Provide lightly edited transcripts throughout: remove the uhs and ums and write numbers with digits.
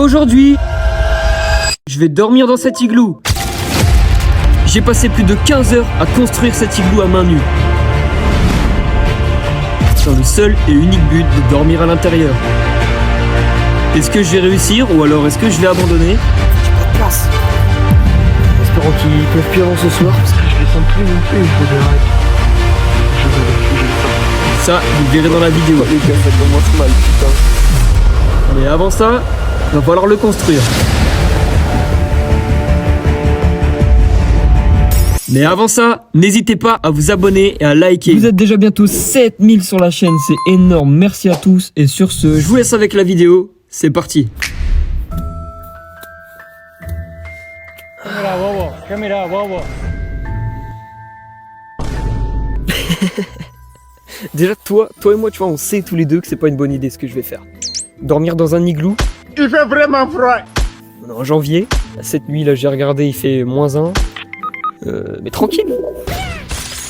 Aujourd'hui, je vais dormir dans cet igloo. J'ai passé plus de 15 heures à construire cet igloo à main nue. Dans le seul et unique but de dormir à l'intérieur. Est-ce que je vais réussir ou alors est-ce que je vais abandonner? J'ai pas de place. Espérons qu'ils peuvent plus avant ce soir parce que je les sens plus non plus, il faut que j'arrête. Ça, vous le verrez dans la vidéo. Les gars, ça commence mal, putain. Mais avant ça, va falloir le construire. Mais avant ça, n'hésitez pas à vous abonner et à liker. Vous êtes déjà bientôt 7000 sur la chaîne, c'est énorme. Merci à tous. Et sur ce, je vous laisse avec la vidéo. C'est parti. Caméra, wow. Déjà, toi et moi, tu vois, on sait tous les deux que c'est pas une bonne idée ce que je vais faire. Dormir dans un igloo. Il fait vraiment froid. On est en janvier. Cette nuit, là, j'ai regardé, il fait -1. Mais tranquille.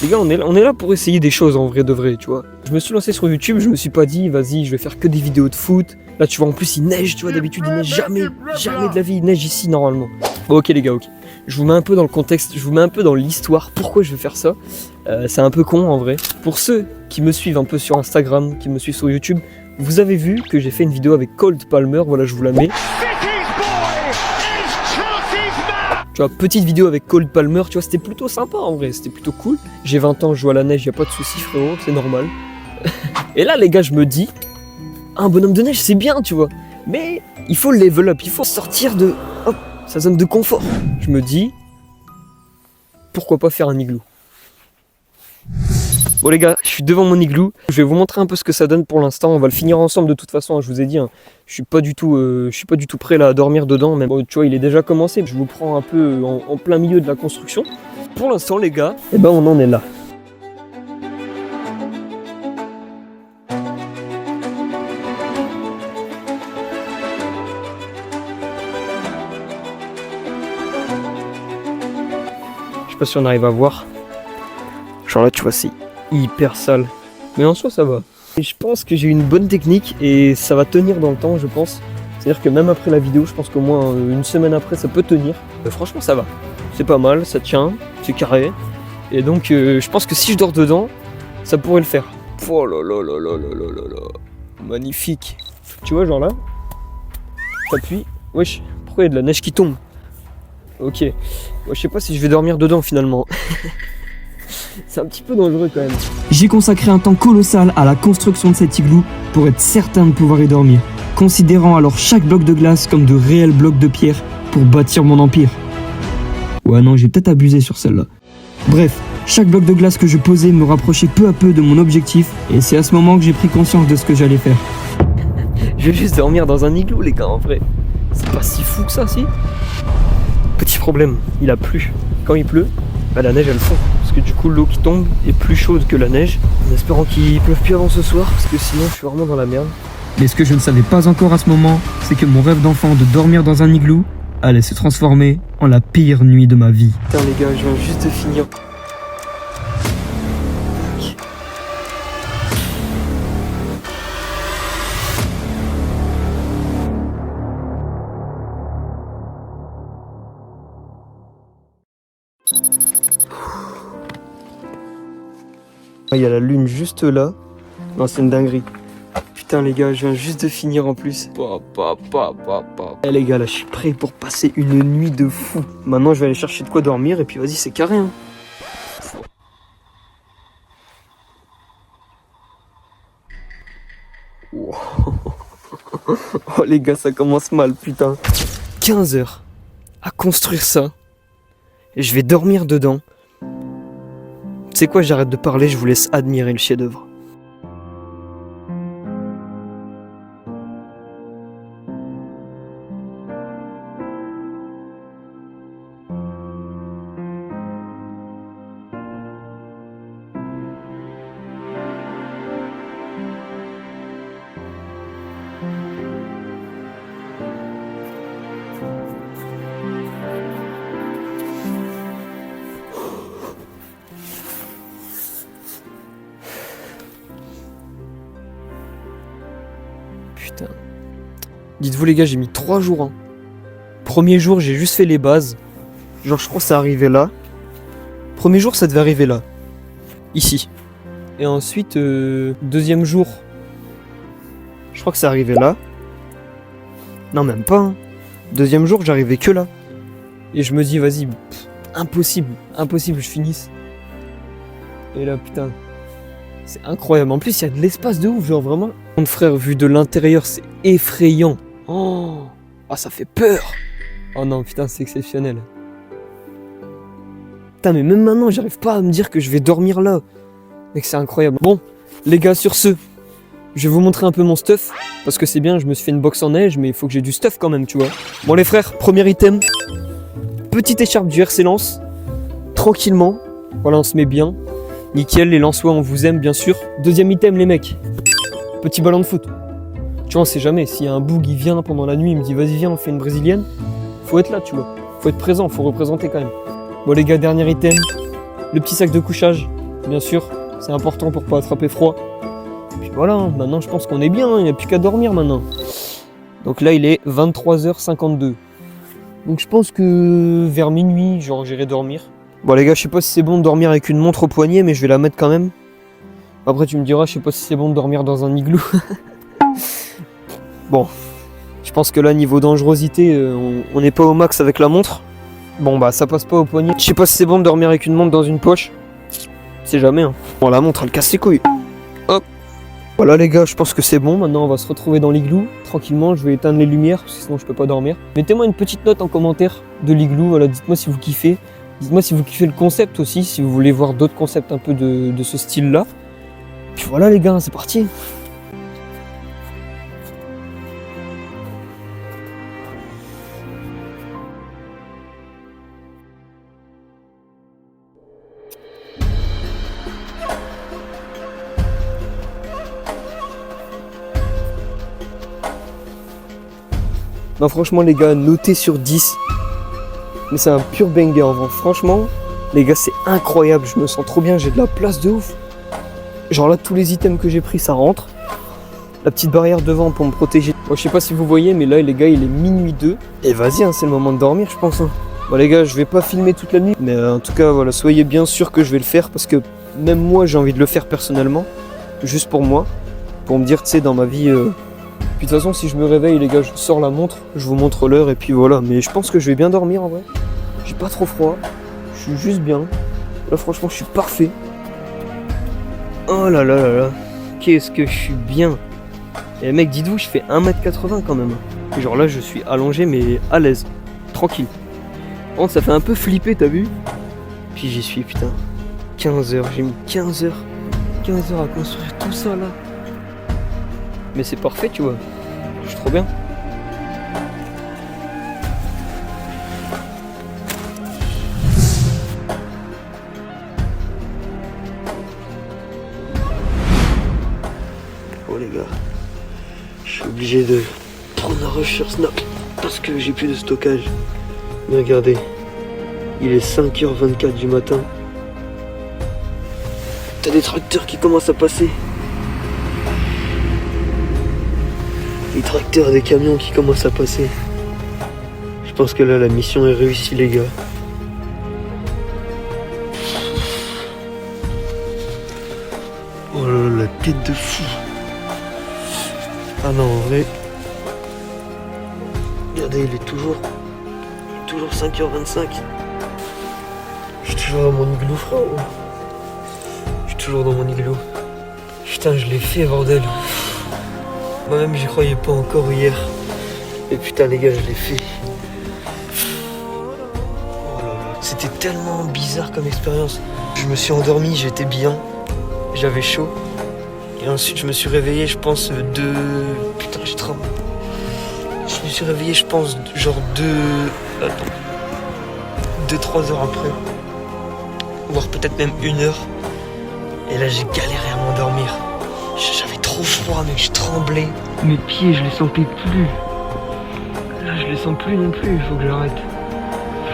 Les gars, on est là pour essayer des choses en vrai de vrai, tu vois. Je me suis lancé sur YouTube, je me suis pas dit, vas-y, je vais faire que des vidéos de foot. Là, tu vois, en plus, il neige, tu vois, d'habitude, il neige jamais de la vie, il neige ici, normalement. Bon, ok, les gars, ok. Je vous mets un peu dans le contexte, je vous mets un peu dans l'histoire, pourquoi je vais faire ça. C'est un peu con, en vrai. Pour ceux qui me suivent un peu sur Instagram, qui me suivent sur YouTube, vous avez vu que j'ai fait une vidéo avec Cold Palmer, voilà, je vous la mets. Tu vois, petite vidéo avec Cold Palmer, tu vois, c'était plutôt sympa en vrai, c'était plutôt cool. J'ai 20 ans, je joue à la neige, y a pas de soucis frérot, c'est normal. Et là les gars, je me dis, un bonhomme de neige c'est bien, tu vois, mais il faut level up, il faut sortir de sa zone de confort. Je me dis, pourquoi pas faire un igloo? Bon les gars, je suis devant mon igloo, je vais vous montrer un peu ce que ça donne pour l'instant, on va le finir ensemble de toute façon, hein, je vous ai dit, hein, je suis pas du tout prêt là à dormir dedans, mais bon, tu vois il est déjà commencé, je vous prends un peu en plein milieu de la construction. Pour l'instant les gars, eh ben on en est là. Je sais pas si on arrive à voir, genre là tu vois c'est hyper sale, mais en soi ça va. Et je pense que j'ai une bonne technique et ça va tenir dans le temps, je pense. C'est-à-dire que même après la vidéo, je pense qu'au moins une semaine après ça peut tenir. Franchement ça va, c'est pas mal, ça tient, c'est carré. Et donc je pense que si je dors dedans, ça pourrait le faire. Oh là là là là là là là, magnifique. Tu vois genre là, t'appuies, wesh, pourquoi il y a de la neige qui tombe? Ok, ouais, je sais pas si je vais dormir dedans finalement. C'est un petit peu dangereux quand même. J'ai consacré un temps colossal à la construction de cet igloo pour être certain de pouvoir y dormir, considérant alors chaque bloc de glace comme de réels blocs de pierre pour bâtir mon empire. Ouais non, j'ai peut-être abusé sur celle-là. Bref, chaque bloc de glace que je posais me rapprochait peu à peu de mon objectif et c'est à ce moment que j'ai pris conscience de ce que j'allais faire. Je vais juste dormir dans un igloo les gars en vrai. C'est pas si fou que ça si. Petit problème, il a plu. Quand il pleut, bah, la neige elle fond. Parce que du coup l'eau qui tombe est plus chaude que la neige. En espérant qu'il pleuve plus avant ce soir parce que sinon je suis vraiment dans la merde. Mais ce que je ne savais pas encore à ce moment, c'est que mon rêve d'enfant de dormir dans un igloo allait se transformer en la pire nuit de ma vie. Putain les gars, je viens juste de finir. Il y a la lune juste là. Non, c'est une dinguerie. Putain les gars, je viens juste de finir en plus. Eh les gars, là je suis prêt pour passer une nuit de fou. Maintenant je vais aller chercher de quoi dormir et puis vas-y, c'est carré hein. Wow. Oh les gars, ça commence mal, putain. 15 heures à construire ça. Et je vais dormir dedans. Tu sais quoi, j'arrête de parler, je vous laisse admirer le chef-d'œuvre. Putain. Dites-vous les gars, j'ai mis 3 jours. Hein. Premier jour, j'ai juste fait les bases. Genre, je crois que ça arrivait là. Premier jour, ça devait arriver là. Ici. Et ensuite, deuxième jour, je crois que ça arrivait là. Non, même pas. Hein. Deuxième jour, j'arrivais que là. Et je me dis, vas-y, impossible, je finisse. Et là, putain, c'est incroyable. En plus, il y a de l'espace de ouf, genre vraiment. Mon frère, vu de l'intérieur, c'est effrayant. Oh, ça fait peur. Oh non, putain, c'est exceptionnel. Putain, mais même maintenant, j'arrive pas à me dire que je vais dormir là. Mec, c'est incroyable. Bon, les gars, sur ce, je vais vous montrer un peu mon stuff. Parce que c'est bien, je me suis fait une box en neige, mais il faut que j'ai du stuff quand même, tu vois. Bon, les frères, premier item. Petite écharpe du RC Lens. Tranquillement. Voilà, on se met bien. Nickel, les Lensois, on vous aime, bien sûr. Deuxième item, les mecs. Petit ballon de foot. Tu vois, on sait jamais. S'il y a un boug, il vient pendant la nuit, il me dit, vas-y, viens, on fait une brésilienne. Faut être là, tu vois. Faut être présent, faut représenter quand même. Bon, les gars, dernier item. Le petit sac de couchage, bien sûr. C'est important pour pas attraper froid. Puis voilà, hein, maintenant je pense qu'on est bien, il n'y a plus qu'à dormir maintenant. Donc là il est 23h52. Donc je pense que vers minuit, genre j'irai dormir. Bon les gars, je sais pas si c'est bon de dormir avec une montre au poignet, mais je vais la mettre quand même. Après tu me diras, je sais pas si c'est bon de dormir dans un igloo. Bon, je pense que là niveau dangerosité, on n'est pas au max avec la montre. Bon bah ça passe pas au poignet. Je sais pas si c'est bon de dormir avec une montre dans une poche. C'est jamais hein. Bon la montre elle casse les couilles. Hop. Voilà les gars, je pense que c'est bon. Maintenant on va se retrouver dans l'igloo. Tranquillement, je vais éteindre les lumières parce que sinon je peux pas dormir. Mettez-moi une petite note en commentaire de l'igloo. Voilà, dites-moi si vous kiffez. Dites-moi si vous kiffez le concept aussi, si vous voulez voir d'autres concepts un peu de ce style-là. Puis voilà les gars, c'est parti. Non franchement les gars, notez sur 10. Mais c'est un pur banger en vrai. Franchement, les gars, c'est incroyable. Je me sens trop bien, j'ai de la place de ouf. Genre là, tous les items que j'ai pris, ça rentre. La petite barrière devant pour me protéger. Bon, je sais pas si vous voyez, mais là les gars, il est minuit 2. Et vas-y, hein, c'est le moment de dormir, je pense. Hein. Bon les gars, je vais pas filmer toute la nuit. Mais en tout cas, voilà, soyez bien sûrs que je vais le faire. Parce que même moi, j'ai envie de le faire personnellement. Juste pour moi. Pour me dire, tu sais, dans ma vie... Puis de toute façon, si je me réveille, les gars, je sors la montre, je vous montre l'heure et puis voilà. Mais je pense que je vais bien dormir en vrai. J'ai pas trop froid, je suis juste bien. Là, franchement, je suis parfait. Oh là là là là, qu'est-ce que je suis bien. Et mec, dites-vous, je fais 1m80 quand même. Et genre là, je suis allongé, mais à l'aise, tranquille. Bon, ça fait un peu flipper, t'as vu? Puis j'y suis, putain. 15 heures, j'ai mis 15 heures. 15 heures à construire tout ça là. Mais c'est parfait, tu vois. Je suis trop bien. Oh les gars, je suis obligé de prendre un rush sur Snap parce que j'ai plus de stockage. Mais regardez, il est 5h24 du matin. T'as des tracteurs qui commencent à passer. Les tracteurs et des camions qui commencent à passer. Je pense que là la mission est réussie les gars. Oh là là, la tête de fou. Ah non en vrai. Regardez, il est toujours 5h25. Je suis toujours dans mon igloo frérot. Je suis toujours dans mon igloo. Putain, je l'ai fait bordel. Moi-même j'y croyais pas encore hier. Et putain les gars, je l'ai fait. Oh là là. C'était tellement bizarre comme expérience. Je me suis endormi, j'étais bien. J'avais chaud. Et ensuite je me suis réveillé, je pense, Putain, j'ai trop... Je me suis réveillé, je pense, genre 2-3 heures après. Voire peut-être même 1 heure. Et là j'ai galéré à m'endormir. J'avais trop froid, mec, je tremblais. Mes pieds, je les sentais plus. Là, je les sens plus non plus, il faut que j'arrête.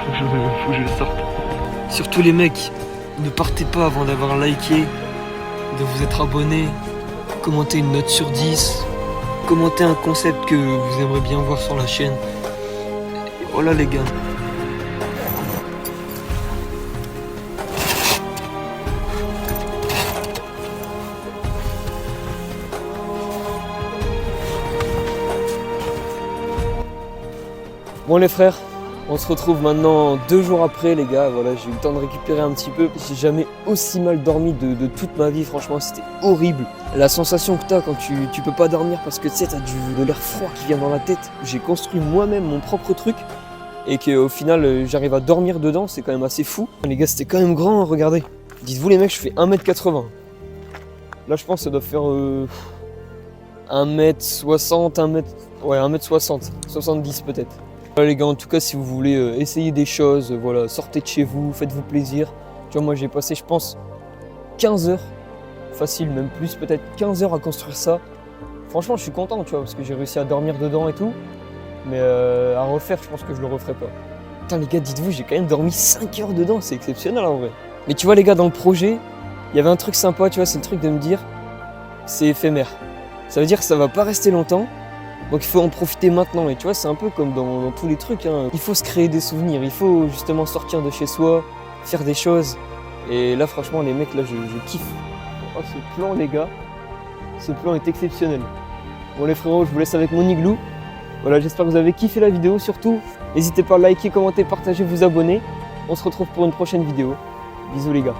Faut que je le sorte. Surtout les mecs, ne partez pas avant d'avoir liké, de vous être abonné, commenter une note sur 10, commenter un concept que vous aimeriez bien voir sur la chaîne. Et voilà les gars. Bon les frères, on se retrouve maintenant 2 jours après les gars, voilà, j'ai eu le temps de récupérer un petit peu. J'ai jamais aussi mal dormi de toute ma vie, franchement c'était horrible. La sensation que t'as quand tu peux pas dormir parce que tu sais t'as de l'air froid qui vient dans la tête. J'ai construit moi-même mon propre truc et qu'au final j'arrive à dormir dedans, c'est quand même assez fou. Les gars c'était quand même grand, hein, regardez. Dites-vous les mecs, je fais 1m80. Là je pense que ça doit faire 1m60, 1m60, 70 peut-être. Voilà les gars, en tout cas si vous voulez essayer des choses, voilà, sortez de chez vous, faites-vous plaisir. Tu vois moi j'ai passé je pense 15 heures, facile même plus, peut-être 15 heures à construire ça. Franchement je suis content tu vois parce que j'ai réussi à dormir dedans et tout. Mais à refaire je pense que je le referai pas. Putain les gars dites-vous j'ai quand même dormi 5 heures dedans, c'est exceptionnel en vrai. Mais tu vois les gars dans le projet, il y avait un truc sympa tu vois, c'est le truc de me dire c'est éphémère. Ça veut dire que ça va pas rester longtemps. Donc il faut en profiter maintenant et tu vois c'est un peu comme dans tous les trucs, hein. Il faut se créer des souvenirs, il faut justement sortir de chez soi, faire des choses. Et là franchement les mecs là je kiffe. Oh ce plan les gars, ce plan est exceptionnel. Bon les frérots je vous laisse avec mon igloo. Voilà j'espère que vous avez kiffé la vidéo surtout. N'hésitez pas à liker, commenter, partager, vous abonner. On se retrouve pour une prochaine vidéo. Bisous les gars.